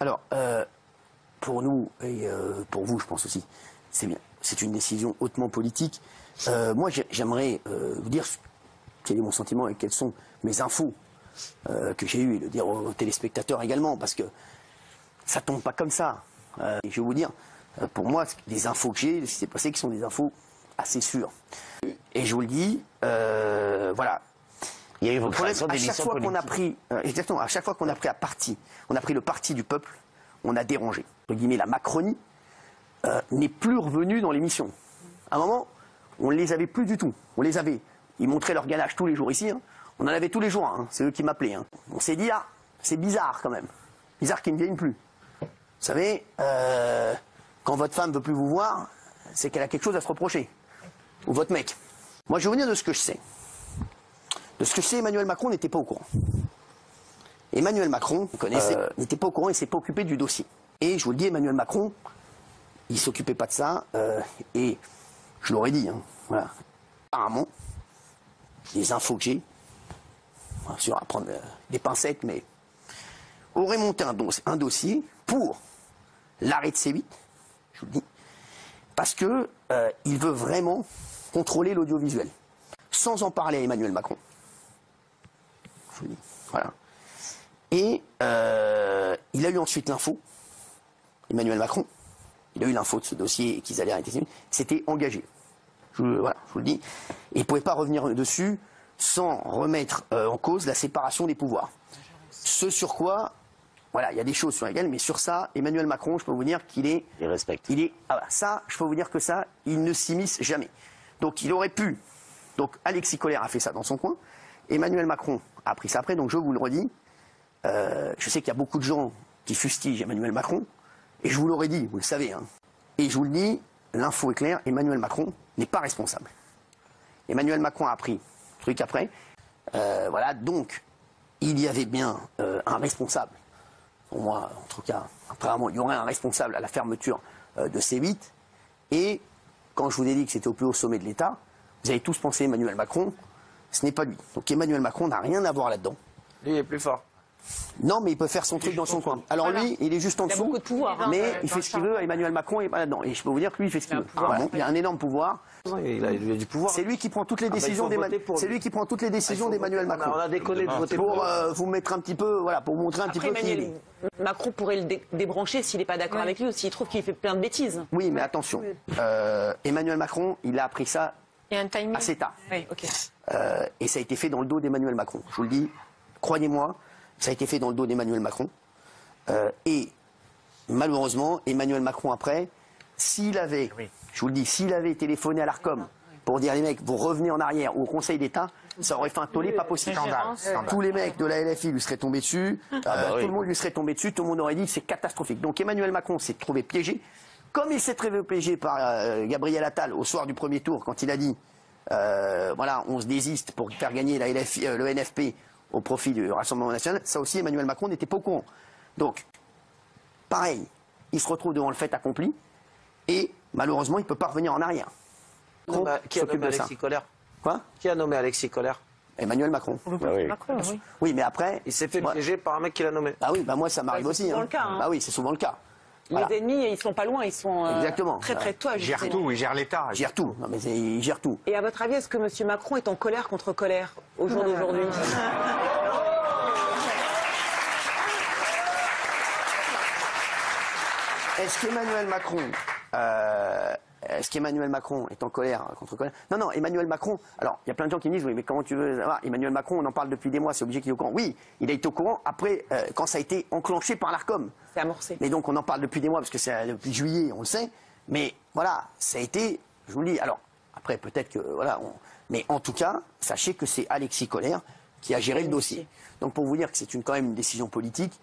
Alors, pour nous et pour vous, je pense aussi, c'est bien. C'est une décision hautement politique. Moi, j'aimerais vous dire quel est mon sentiment et quelles sont mes infos que j'ai eues et le dire aux téléspectateurs également, parce que ça tombe pas comme ça. Et je vais vous dire, pour moi, les infos que j'ai, c'est passé qui sont des infos assez sûres. Et je vous le dis, voilà. Il y a eu Le problème, des à chaque fois qu'on a pris, exactement, à chaque fois qu'on a pris on a pris le parti du peuple, on a dérangé. Entre guillemets, la Macronie n'est plus revenue dans l'émission. À un moment, on ne les avait plus du tout. On les avait. Ils montraient leur ganache tous les jours ici. Hein. On en avait tous les jours. Hein. C'est eux qui m'appelaient. Hein. On s'est dit, ah, c'est bizarre quand même. Bizarre qu'ils ne viennent plus. Vous savez, quand votre femme ne veut plus vous voir, c'est qu'elle a quelque chose à se reprocher. Ou votre mec. Moi, je vais vous dire de ce que je sais. De ce que je sais, Emmanuel Macron n'était pas au courant. Emmanuel Macron, vous connaissez, n'était pas au courant, il ne s'est pas occupé du dossier. Et je vous le dis, Emmanuel Macron, il ne s'occupait pas de ça. Et je l'aurais dit, hein, voilà. Apparemment, les infos que j'ai, bien sûr, à prendre des pincettes, mais aurait monté un dossier pour l'arrêt de C8, je vous le dis, parce que il veut vraiment contrôler l'audiovisuel, sans en parler à Emmanuel Macron. Je vous le dis, voilà. Et il a eu ensuite l'info, Emmanuel Macron, il a eu l'info de ce dossier et qu'ils allaient arrêter C8, c'était engagé. Voilà, je vous le dis. Et il ne pouvait pas revenir dessus sans remettre en cause la séparation des pouvoirs. Ce sur quoi, voilà, il y a des choses sur lesquelles, mais sur ça, Emmanuel Macron, je peux vous dire qu'il est... Il respecte. Ça, je peux vous dire que ça, il ne s'immisce jamais. Donc il aurait pu... Donc Alexis Kohler a fait ça dans son coin. Emmanuel Macron a pris ça après, donc je vous le redis. Je sais qu'il y a beaucoup de gens qui fustigent Emmanuel Macron. Et je vous l'aurais dit, vous le savez. Hein. Et je vous le dis, l'info est claire, Emmanuel Macron n'est pas responsable. Emmanuel Macron a pris le truc après. Voilà, donc, il y avait bien un responsable. Pour moi, en tout cas, apparemment, il y aurait un responsable à la fermeture de C8. Et quand je vous ai dit que c'était au plus haut sommet de l'État, vous avez tous pensé Emmanuel Macron, ce n'est pas lui. Donc Emmanuel Macron n'a rien à voir là-dedans. Lui, il est plus fort. Non, mais il peut faire son truc dans son coin. Alors lui, il est juste en dessous. Il a beaucoup de pouvoir. Mais il fait ce qu'il veut. Emmanuel Macron n'est pas là-dedans. Et je peux vous dire que lui, il fait ce qu'il veut. Voilà. Il a un énorme pouvoir. Il a du pouvoir. C'est lui qui prend toutes les décisions d'Emmanuel Macron. On a déconné de voter pour vous mettre un petit peu, voilà, pour vous montrer un petit peu qui il est. Macron pourrait le débrancher s'il n'est pas d'accord avec lui ou s'il trouve qu'il fait plein de bêtises. Oui, mais attention. Emmanuel Macron, il a appris ça assez tard. Oui, ok. Et ça a été fait dans le dos d'Emmanuel Macron. Je vous le dis, croyez-moi, ça a été fait dans le dos d'Emmanuel Macron. Et malheureusement, Emmanuel Macron, après, s'il avait, je vous le dis, s'il avait téléphoné à l'Arcom pour dire les mecs, vous revenez en arrière, ou au Conseil d'État, ça aurait fait un tollé pas possible. Tous les mecs de la LFI lui seraient tombés dessus, tout le monde lui serait tombé dessus, tout le monde aurait dit que c'est catastrophique. Donc Emmanuel Macron s'est trouvé piégé, comme il s'est trouvé piégé par Gabriel Attal au soir du premier tour, quand il a dit, voilà, on se désiste pour faire gagner la LFI, le NFP au profit du Rassemblement national, ça aussi Emmanuel Macron n'était pas au courant. Donc, pareil, il se retrouve devant le fait accompli, et malheureusement, il ne peut pas revenir en arrière. Qui a nommé Alexis Kohler? Quoi? Qui a nommé Alexis Kohler? Emmanuel Macron. Macron, oui. Oui, mais après... Il s'est fait piéger par un mec qui l'a nommé. Ah oui, bah moi ça m'arrive aussi. C'est souvent le cas. Hein. Bah oui, c'est souvent le cas. Les ennemis, ils sont pas loin, ils sont Exactement. très près de toi. Il gère tout, il gère l'État. Il gère tout. Non, mais il gère tout. Et à votre avis, est-ce que M. Macron est en colère contre colère au jour d'aujourd'hui? Est-ce qu'Emmanuel Macron est en colère contre colère? Non, non, Emmanuel Macron... Alors, il y a plein de gens qui me disent, oui, mais comment tu veux savoir? Emmanuel Macron, on en parle depuis des mois, c'est obligé qu'il est au courant. Oui, il a été au courant après, quand ça a été enclenché par l'Arcom. C'est amorcé. Mais donc, on en parle depuis des mois, parce que c'est depuis juillet, on le sait. Mais voilà, ça a été... Je vous le dis, alors, après, peut-être que... Voilà, mais en tout cas, sachez que c'est Alexis Kohler qui a géré le dossier. Donc, pour vous dire que c'est quand même une décision politique,